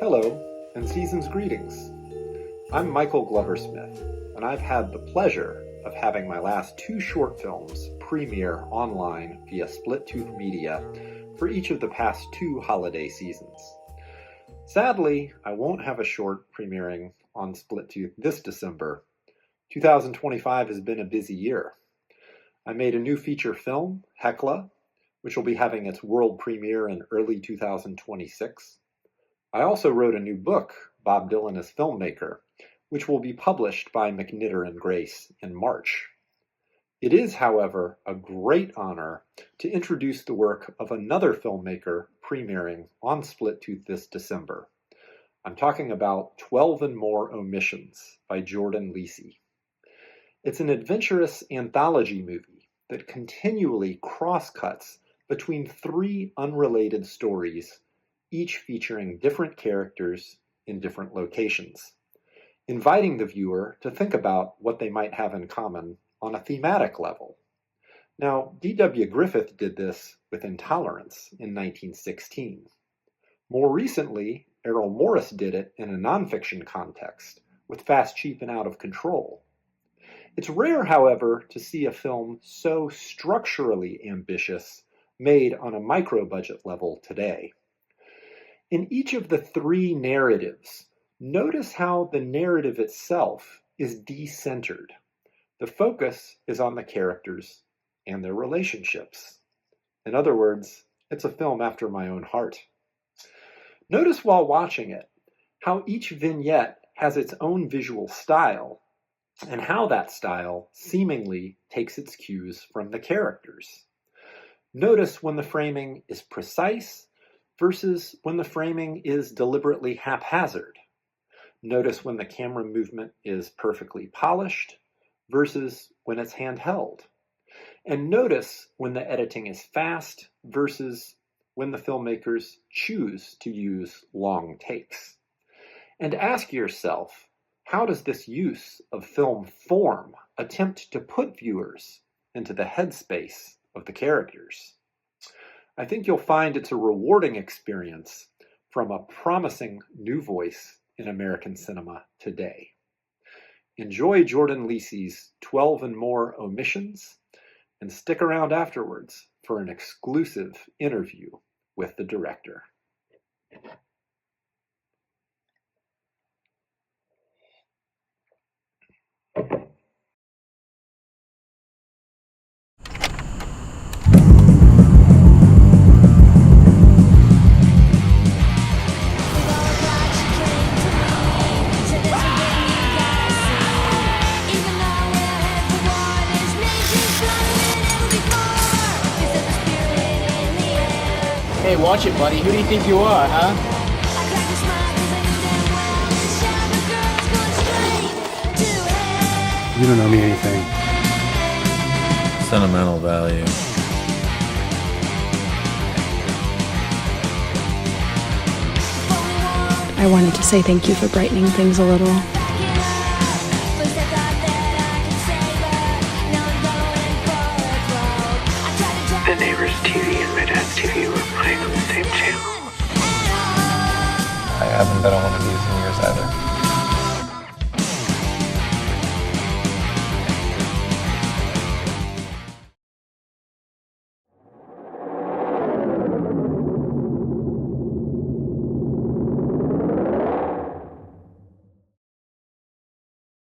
Hello, and season's greetings. I'm Michael Glover-Smith, and I've had the pleasure of having my last two short films premiere online via Split Tooth Media for each of the past two holiday seasons. Sadly, I won't have a short premiering on Split Tooth this December. 2025 has been a busy year. I made a new feature film, Hecla, which will be having its world premiere in early 2026. I also wrote a new book, Bob Dylan as Filmmaker, which will be published by McNitter and Grace in March. It is, however, a great honor to introduce the work of another filmmaker premiering on Split Tooth this December. I'm talking about 12 and More Omissions by Jordan Lisi. It's an adventurous anthology movie that continually cross-cuts between three unrelated stories, each featuring different characters in different locations, inviting the viewer to think about what they might have in common on a thematic level. Now, D.W. Griffith did this with Intolerance in 1916. More recently, Errol Morris did it in a nonfiction context with Fast, Cheap, and Out of Control. It's rare, however, to see a film so structurally ambitious made on a micro-budget level today. In each of the three narratives, notice how the narrative itself is decentered. The focus is on the characters and their relationships. In other words, it's a film after my own heart. Notice while watching it how each vignette has its own visual style and how that style seemingly takes its cues from the characters. Notice when the framing is precise versus when the framing is deliberately haphazard. Notice when the camera movement is perfectly polished versus when it's handheld. And notice when the editing is fast versus when the filmmakers choose to use long takes. And ask yourself, how does this use of film form attempt to put viewers into the headspace of the characters? I think you'll find it's a rewarding experience from a promising new voice in American cinema today. Enjoy Jordan Lisi's 12 and More Omissions, and stick around afterwards for an exclusive interview with the director. Hey, watch it, buddy. Who do you think you are, huh? You don't owe me anything. Sentimental value. I wanted to say thank you for brightening things a little. The neighbor's TV and my dad's TV were playing on the same channel. I haven't been on one of these in years either.